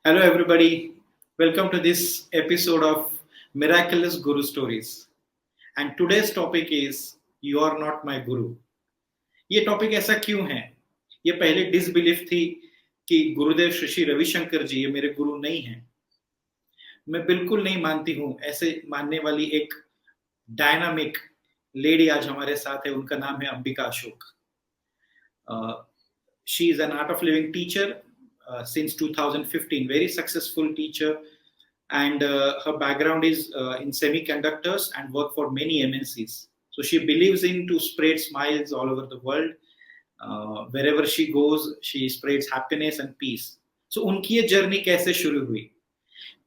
Hello, everybody. Welcome to this episode of Miraculous Guru Stories. And today's topic is You Are Not My Guru. ये topic ऐसा क्यों है? ये पहले disbelief थी कि गुरुदेव श्री रविशंकर जी ये मेरे गुरु नहीं हैं. मैं बिल्कुल नहीं मानती हूँ. ऐसे मानने वाली एक डायनामिक लेडी आज हमारे साथ है. उनका नाम है Ambika Ashok. She is an art of living teacher since 2015, very successful teacher, and her background is in semiconductors and work for many MNCs. So she believes in to spread smiles all over the world. Wherever she goes, she spreads happiness and peace. So उनकी ये journey कैसे शुरू हुई,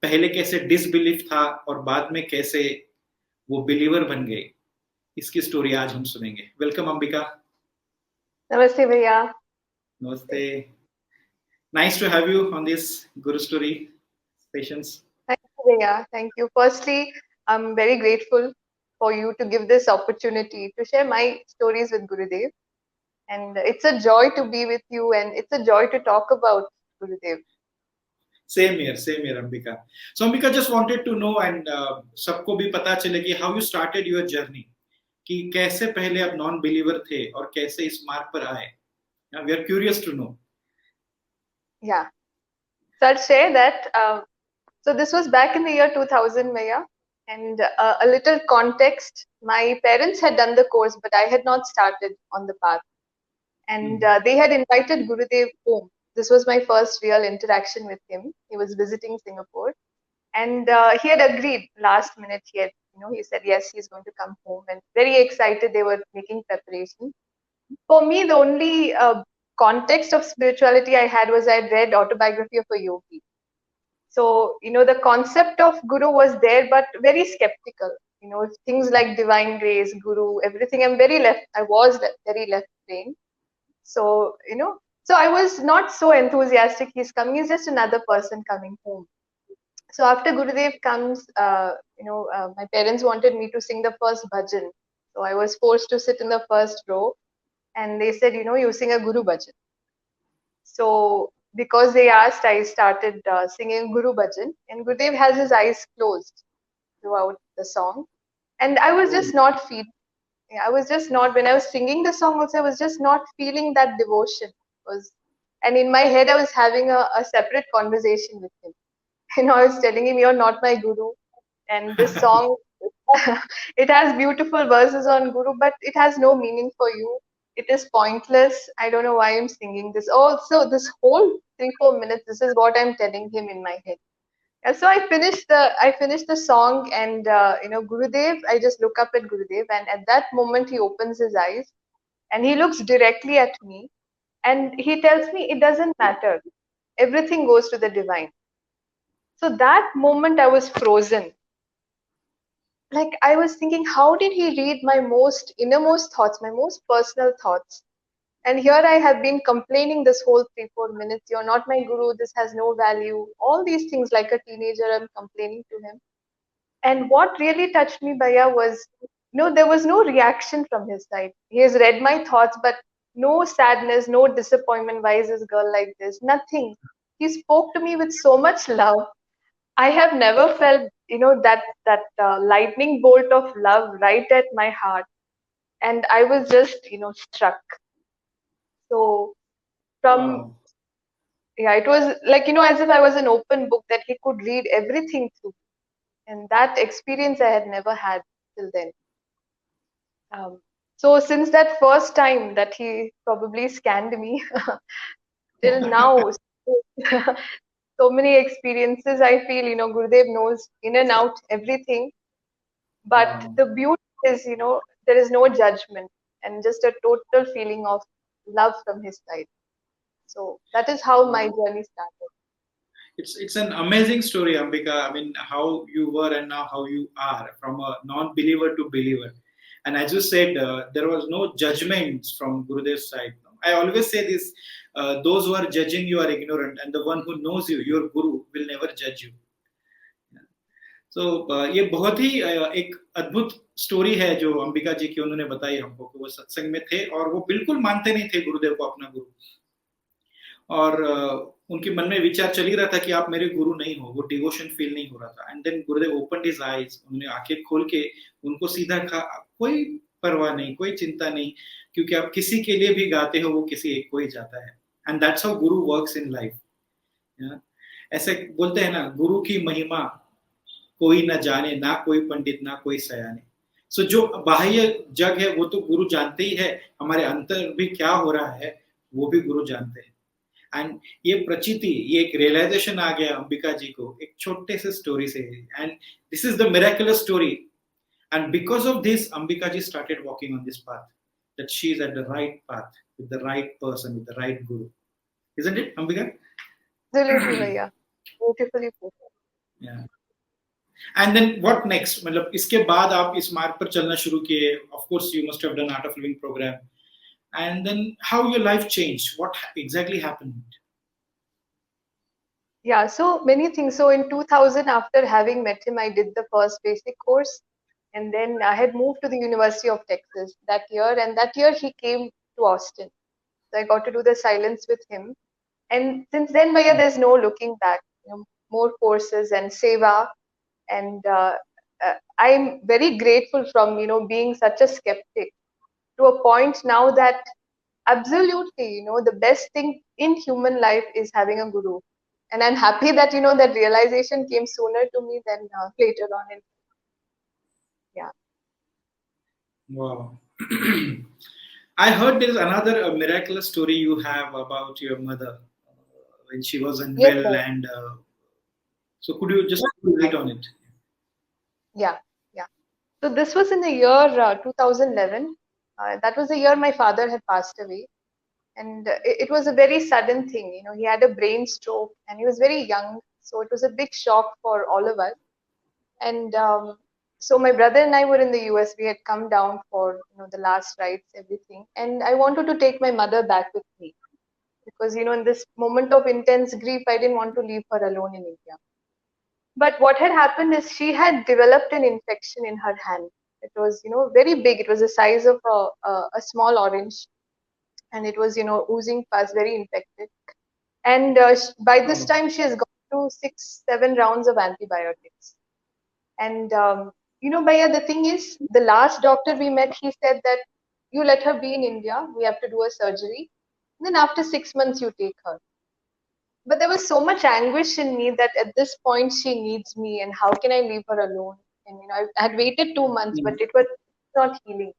पहले कैसे disbelief था और बाद में कैसे वो बिलीवर बन गए, इसकी स्टोरी आज हम सुनेंगे. वेलकम अंबिका. नमस्ते भैया. Namaste. Nice to have you on this Guru Story sessions. Thank you, Bhaiya. Thank you. Firstly, I'm very grateful for you to give this opportunity to share my stories with Gurudev. And it's a joy to be with you, and it's a joy to talk about Gurudev. Same here, Ambika. So Ambika, just wanted to know and सबको भी पता चले कि how you started your journey, कि कैसे पहले आप non-believer थे और कैसे इस मार्ग पर आए. We are curious to know. Yeah. So I'll share that. So this was back in the year 2000, Maya. And a little context, my parents had done the course, but I had not started on the path. And they had invited Gurudev home. This was my first real interaction with him. He was visiting Singapore. And he had agreed last minute. He said, yes, he's going to come home. And very excited, they were making preparation. For me, the only context of spirituality I had was I'd read Autobiography of a Yogi. So, the concept of Guru was there, but very skeptical. Things like divine grace, Guru, everything. I was very left-brained. So, so I was not so enthusiastic. He's coming, he's just another person coming home. So after Gurudev comes, my parents wanted me to sing the first bhajan. So I was forced to sit in the first row. And they said, you sing a Guru bhajan. So because they asked, I started singing Guru bhajan. And Gurudev has his eyes closed throughout the song. And I was just not feeling. When I was singing the song also, I was just not feeling that devotion. And in my head, I was having a separate conversation with him. I was telling him, you're not my Guru. And this song, it has beautiful verses on Guru, but it has no meaning for you. It is pointless. I don't know why I'm singing this. Also, this whole 3-4 minutes, this is what I'm telling him in my head. And so I finished the song, and Gurudev, I just look up at Gurudev, and at that moment he opens his eyes and he looks directly at me and he tells me, it doesn't matter. Everything goes to the divine. So that moment I was frozen. Like I was thinking, how did he read my most innermost thoughts, my most personal thoughts? And here I have been complaining this whole 3-4 minutes, you're not my Guru, this has no value. All these things, like a teenager, I'm complaining to him. And what really touched me, Bhaiya, was, there was no reaction from his side. He has read my thoughts, but no sadness, no disappointment. Why is this girl like this? Nothing. He spoke to me with so much love. I have never felt, that lightning bolt of love right at my heart. And I was just, struck. So it was like, as if I was an open book that he could read everything through. And that experience I had never had till then. So since that first time that he probably scanned me, till now, so many experiences, I feel, Gurudev knows in and out everything. But the beauty is, there is no judgment and just a total feeling of love from his side. So that is how my journey started. It's an amazing story, Ambika. I mean, how you were and now how you are, from a non-believer to believer. And as you said, there was no judgments from Gurudev's side. I always say this, those who are judging you are ignorant, and the one who knows you, your Guru, will never judge you. So ये बहुत ही एक अद्भुत story है जो अंबिका जी की उन्होंने बताई हमको, कि वो सत्संग में थे और वो बिल्कुल मानते नहीं थे गुरुदेव को अपना गुरु. और उनके मन में विचार चल ही रहा था कि आप मेरे गुरु नहीं हो, वो डिवोशन फील नहीं हो रहा था। And then Gurudev open his eyes, उन्होंने आंखें खोल के उनको सीधा कहा, कोई परवाह नहीं, कोई चिंता नहीं, क्योंकि आप किसी के लिए भी गाते हो वो किसी एक को ही जाता है। And that's how Guru works in life. ऐसे बोलते हैं ना, गुरु की महिमा कोई ना जाने, ना कोई पंडित ना कोई सयाने। सो जो बाह्य जग है वो तो गुरु जानते ही है, हमारे अंतर भी क्या हो रहा है वो भी गुरु जानते हैं। एंड ये प्रचिति, ये एक रियलाइजेशन आ गया अंबिका जी को एक छोटे से स्टोरी से। And this is the miraculous story, and because of this Ambika ji started walking on this path, that she is at the right path with the right person with the right guru, isn't it Ambika? Absolutely, Bhaiya. Beautifully put. Yeah. And then what next, मतलब इसके बाद आप इस मार्ग पर चलना शुरू किए, of course you must have done art of living program, and then how your life changed, what exactly happened? Yeah, so many things. So in 2000, after having met him, I did the first basic course, and then I had moved to the University of Texas that year, and that year he came to Austin. So I got to do the silence with him. And since then, Bhaiya, there's no looking back. More courses and seva, and I'm very grateful from being such a skeptic to a point now that absolutely, the best thing in human life is having a guru. And I'm happy that that realization came sooner to me than later on. And yeah. Wow. I heard there is another miraculous story you have about your mother when she was Yes, unwell, sir. and so could you just light on it? Yeah, yeah. So this was in the year 2011. That was the year my father had passed away, and it was a very sudden thing. He had a brain stroke, and he was very young, so it was a big shock for all of us. And so my brother and I were in the US. We had come down for the last rites, everything, and I wanted to take my mother back with me because in this moment of intense grief, I didn't want to leave her alone in India. But what had happened is she had developed an infection in her hand. It was very big. It was the size of a small orange, and it was oozing pus, very infected. And by this time, she has gone through 6, 7 rounds of antibiotics. And Bhaiya, the thing is, the last doctor we met, he said that you let her be in India. We have to do a surgery. And then after 6 months, you take her. But there was so much anguish in me that at this point she needs me, and how can I leave her alone? And I had waited 2 months, but it was not healing.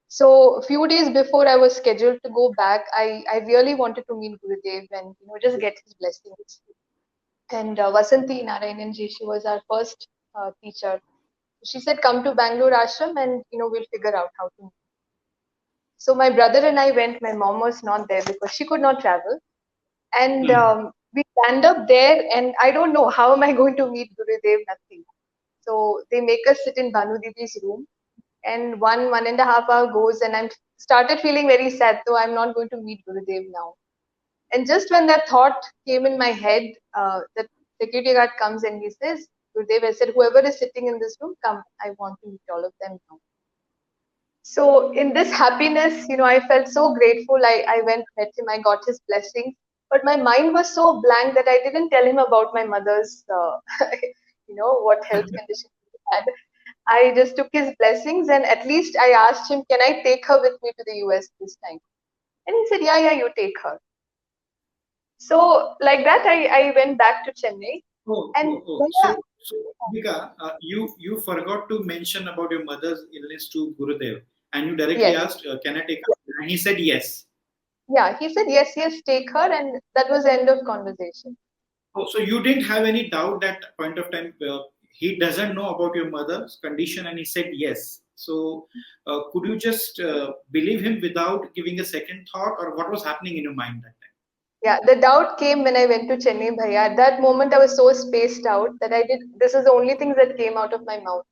So a few days before I was scheduled to go back, I really wanted to meet Gurudev and just get his blessings. And Vasanti Narayananji, she was our first teacher. She said, "Come to Bangalore Ashram, and we'll figure out how to." So my brother and I went. My mom was not there because she could not travel. And we stand up there, and I don't know how am I going to meet Gurudev, nothing. So they make us sit in Banu Didi's room, and 1.5 hour goes, and I'm started feeling very sad, so I'm not going to meet Gurudev now. And just when that thought came in my head, the security guard comes and he says, Gurudev, I said, whoever is sitting in this room, come, I want to meet all of them now. So in this happiness, I felt so grateful. I went, met him, I got his blessings. But my mind was so blank that I didn't tell him about my mother's, what health condition he had. I just took his blessings, and at least I asked him, can I take her with me to the US this time? And he said, yeah, you take her. So like that, I went back to Chennai. So Ambica, you forgot to mention about your mother's illness to Gurudev, and you directly Yes. asked, "Can I take her?" And he said yes. Yeah, he said yes, take her, and that was the end of conversation. Oh, so you didn't have any doubt that point of time. He doesn't know about your mother's condition, and he said yes. So, could you just believe him without giving a second thought, or what was happening in your mind that time? Yeah, the doubt came when I went to Chennai, Bhaiya. At that moment, I was so spaced out that this is the only thing that came out of my mouth.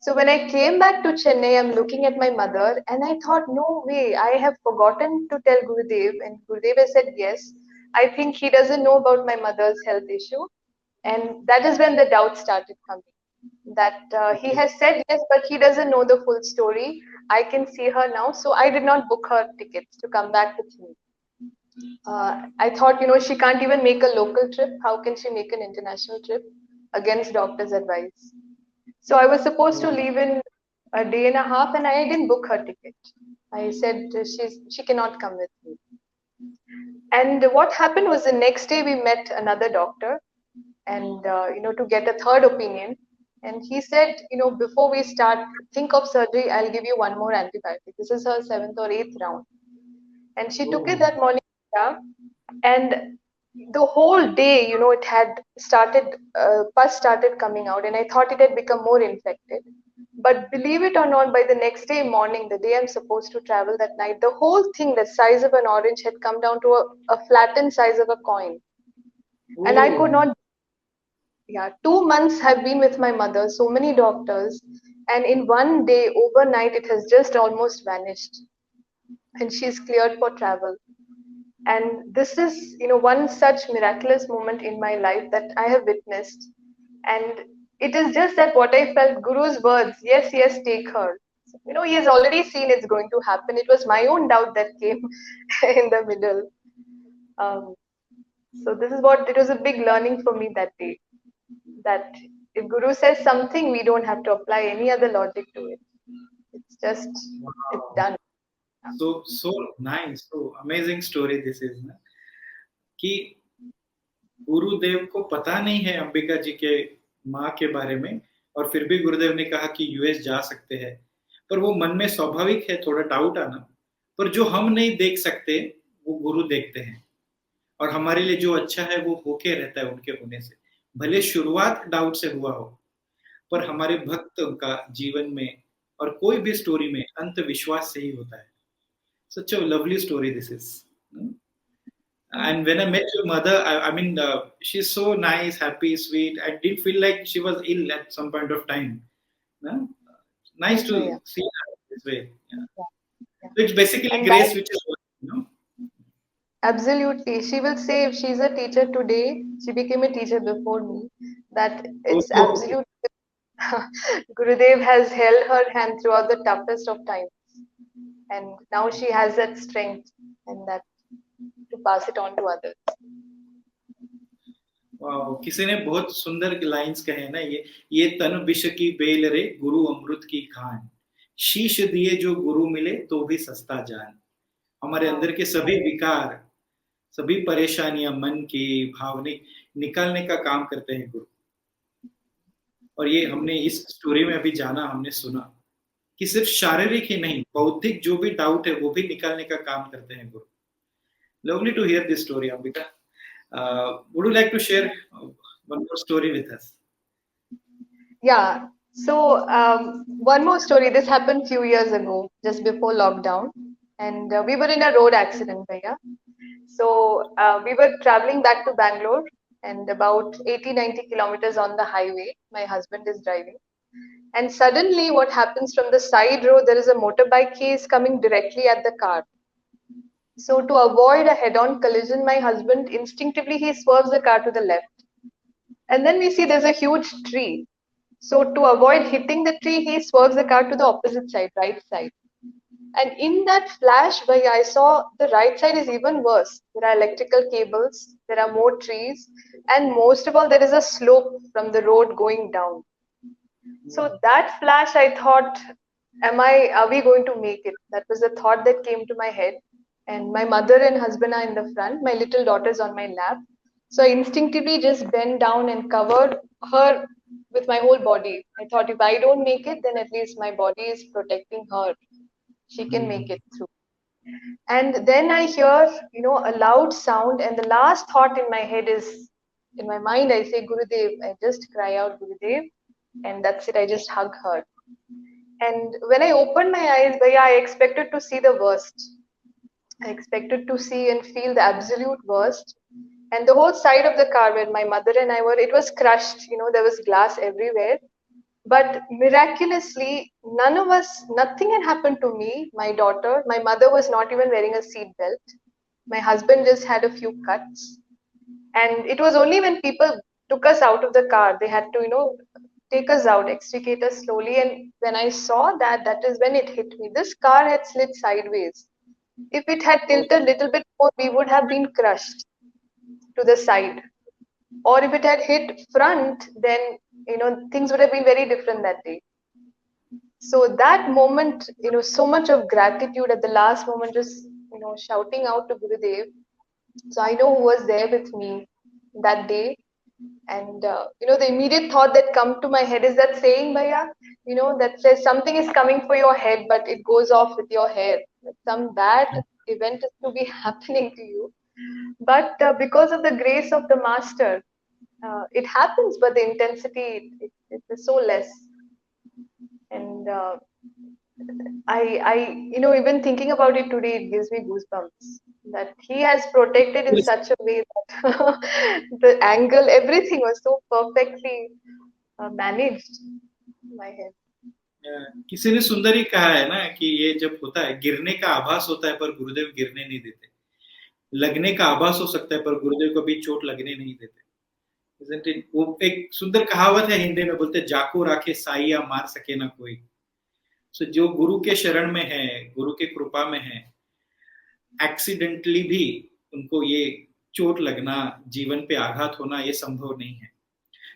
So when I came back to Chennai, I'm looking at my mother, and I thought, no way, I have forgotten to tell Gurudev. And Gurudev has said yes. I think he doesn't know about my mother's health issue. And that is when the doubt started coming. That he has said yes, but he doesn't know the full story. I can see her now. So I did not book her tickets to come back with me. I thought, she can't even make a local trip. How can she make an international trip against doctor's advice? So I was supposed to Oh, leave in a day and a half, and I didn't book her ticket. I said she cannot come with me. And what happened was the next day we met another doctor, and to get a third opinion. And he said, before we start, think of surgery. I'll give you one more antibiotic. This is her seventh or eighth round, and she took it oh, that morning. Yeah, and the whole day, it had started, pus started coming out, and I thought it had become more infected. But believe it or not, by the next day morning, the day I'm supposed to travel that night, the whole thing, the size of an orange, had come down to a flattened size of a coin. And I could oh. not, yeah, 2 months have been with my mother, so many doctors, and in one day, overnight, it has just almost vanished. And she's cleared for travel. And this is, one such miraculous moment in my life that I have witnessed. And it is just that what I felt, Guru's words, yes, yes, take her. He has already seen it's going to happen. It was my own doubt that came in the middle. Um, so this is what, it was a big learning for me that day, that if Guru says something, we don't have to apply any other logic to it. It's just, it's Wow. done. So nice. So amazing story this is ना कि गुरुदेव को पता नहीं है अंबिका जी के माँ के बारे में और फिर भी गुरुदेव ने कहा कि यूएस जा सकते हैं पर वो मन में स्वाभाविक है थोड़ा डाउट आना पर जो हम नहीं देख सकते वो गुरु देखते हैं और हमारे लिए जो अच्छा है वो होके रहता है उनके होने से भले शुरुआत डाउट से हुआ हो पर हमारे भक्त का जीवन में और कोई भी स्टोरी में अंत विश्वास से ही होता है such a lovely story this is. And when I met your mother, I mean, she's so nice, happy, sweet. I didn't feel like she was ill at some point of time. No? Nice Yes, yeah, to see her this way. Yeah. yeah, yeah. So it's basically And that, grace, which is, you know. absolutely. She will say if she's a teacher today, she became a teacher before me, that it's Oh, absolute. Gurudev has held her hand throughout the toughest of times. And now she has that strength and that to pass it on to others. वाह किसी ने बहुत सुंदर lines कहे ना ये तन विष की बेल रे गुरु अमृत की खान शीश दिए जो गुरु मिले तो भी सस्ता जान हमारे Wow. अंदर के सभी विकार सभी परेशानियां मन की भावनिक निकालने का काम करते हैं गुरु और ये हमने इस स्टोरी में अभी जाना हमने सुना कि सिर्फ शारीरिक ही नहीं बौद्धिक जो भी डाउट है वो भी निकालने का काम करते हैं guru lovely to hear this story Ambika would you like to share one more story with us Yeah. So one more story. This happened few years ago, just before lockdown, and we were in a road accident, Bhaiya. So we were traveling back to Bangalore, and about 80-90 kilometers on the highway. My husband is driving, and suddenly, what happens from the side road? There is a motorbike. He is coming directly at the car. So to avoid a head-on collision, my husband instinctively he swerves the car to the left. And then we see there's a huge tree. So to avoid hitting the tree, he swerves the car to the opposite side, right side. And in that flash, Bhaiya, I saw the right side is even worse. There are electrical cables, there are more trees, and most of all, there is a slope from the road going down. So that flash, I thought, are we going to make it? That was the thought that came to my head. And my mother and husband are in the front, my little daughter's on my lap. So I instinctively just bent down and covered her with my whole body. I thought if I don't make it, then at least my body is protecting her. She can make it through. And then I hear, a loud sound, and the last thought in my head is, in my mind, I say, Gurudev. I just cry out, Gurudev, and that's it. I just hug her. And when I opened my eyes, Bhaiya, I expected to see the worst. I expected to see and feel the absolute worst. And the whole side of the car where my mother and I were, it was crushed. There was glass everywhere. But miraculously, none of us, nothing had happened to me, my daughter. My mother was not even wearing a seat belt. My husband just had a few cuts. And it was only when people took us out of the car, they had to, take us out, extricate us slowly. And when I saw that, that is when it hit me. This car had slid sideways. If it had tilted a little bit more, we would have been crushed to the side. Or if it had hit front, then things would have been very different that day. So that moment, so much of gratitude at the last moment, just shouting out to Gurudev. So I know who was there with me that day. And the immediate thought that come to my head is that saying, Bhaiya, that says something is coming for your head, but it goes off with your hair. Like some bad event is to be happening to you. But because of the grace of the master, it happens, but the intensity it is so less. And even thinking about it today, it gives me goosebumps. That he has protected in Yes. such a way that the angle, everything was so perfectly managed in my head. किसी ने सुंदर ही कहा है ना कि ये जब होता है गिरने का आभास होता है पर गुरुदेव गिरने नहीं देते, लगने का आभास हो सकता है पर गुरुदेव कभी चोट लगने नहीं देते। Isn't it? वो एक सुंदर कहावत है हिंदी में, बोलते जाको राखे साइया मार सके ना कोई। सो जो गुरु के शरण में है, गुरु के कृपा में है, एक्सीडेंटली भी उनको ये चोट लगना, जीवन पे आघात होना ये संभव नहीं है।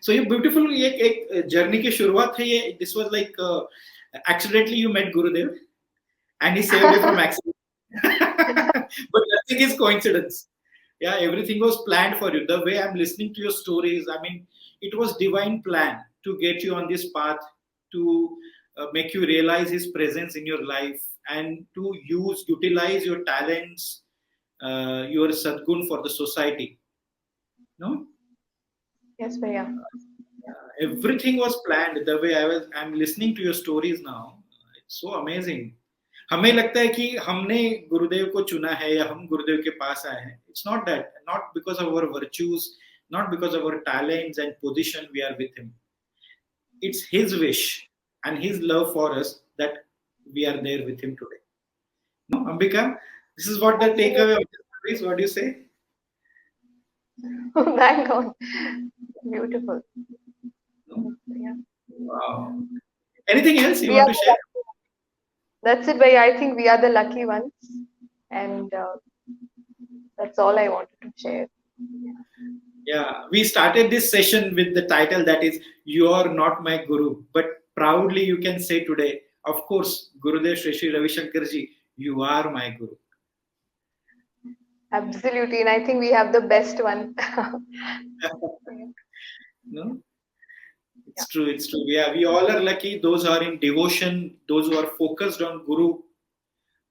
सो ये ब्यूटीफुल एक जर्नी की शुरुआत है ये। This was like accidentally you met Gurudev and he saved you from accident. But nothing is coincidence. Yeah, everything was planned for you. The way I'm listening to your stories, I mean, it was divine plan to get you on this path, to make you realize his presence in your life and to utilize your talents, your sadgun for the society. No? Yes, Bhaiya. Everything was planned. The way I'm listening to your stories now, it's so amazing. हमें लगता है कि हमने गुरुदेव को चुना है या हम गुरुदेव के पास आए हैं. It's not that, not because of our virtues, not because of our talents and position we are with him. It's his wish and his love for us that we are there with him today. No, Ambika, this is what the takeaway of the stories. What do you say? Bang on. Beautiful. Yeah. Wow. Anything else you want to share? That's it, Bhaiya. I think we are the lucky ones. And that's all I wanted to share. Yeah, we started this session with the title that is "You are not my guru," but proudly you can say today, of course, Gurudev Shri Shri Ravi Shankar ji, you are my guru. Absolutely, and I think we have the best one. No, it's true. It's true. Yeah, we all are lucky. Those who are in devotion, those who are focused on Guru,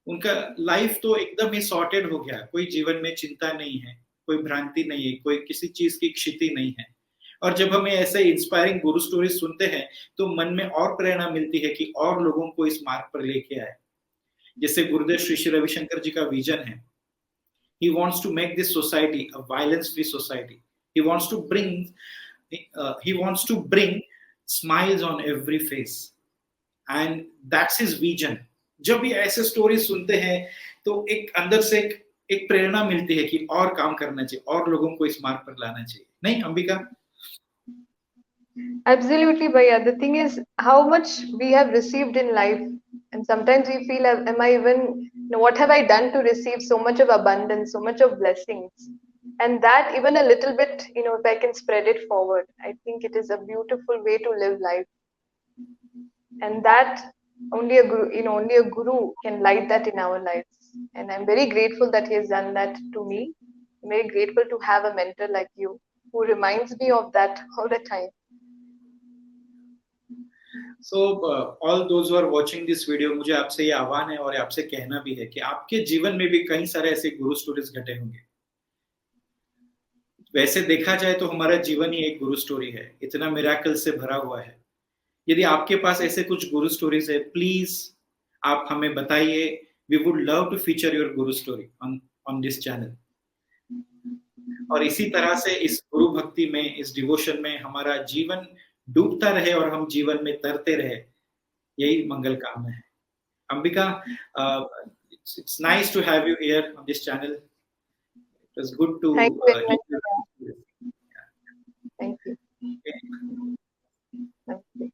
उनका life तो एकदम ही sorted हो गया. कोई जीवन में चिंता नहीं है, कोई भ्रांति नहीं है, कोई किसी चीज की क्षति नहीं है. और जब हमें ऐसे इंस्पायरिंग गुरु स्टोरी सुनते हैं तो मन में और प्रेरणा मिलती है कि और लोगों को इस मार्ग पर लेके आए. जैसे गुरुदेव श्री श्री रविशंकर जी का विजन है. He wants to make this society a violence-free society. He wants to bring smiles on every face, and that's his vision. जब ये ऐसे स्टोरी सुनते हैं तो एक अंदर से एक प्रेरणा मिलती है कि और काम करना चाहिए, और लोगों को इस मार्ग पर लाना चाहिए. नहीं Ambika? Absolutely, Bhaiya. The thing is how much we have received in life, and sometimes we feel, am I even, what have I done to receive so much of abundance, so much of blessings? And that even a little bit, if I can spread it forward, I think it is a beautiful way to live life. And that only a guru can light that in our lives. And I'm very grateful that he has done that to me. I'm very grateful to have a mentor like you who reminds me of that all the time. So all those who are watching this video, मुझे आपसे ये आह्वान है और आपसे कहना भी है कि आपके जीवन में भी कई सारे ऐसे गुरु स्टोरीज घटे होंगे. वैसे देखा जाए तो हमारा जीवन ही एक गुरु स्टोरी है, इतना मिरेकल से भरा हुआ है. यदि आपके पास ऐसे कुछ गुरु स्टोरीज है, प्लीज आप हमें बताइए. We would love to feature your guru story on this channel. और इसी तरह से इस गुरु भक्ति में, इस डिवोशन में हमारा जीवन डूबता रहे और हम जीवन में तरते रहे, यही मंगल कामना है. Ambika, it's nice to have you here on this channel. It was good to Thank you very much. Yeah. Thank you. Okay. Thank you.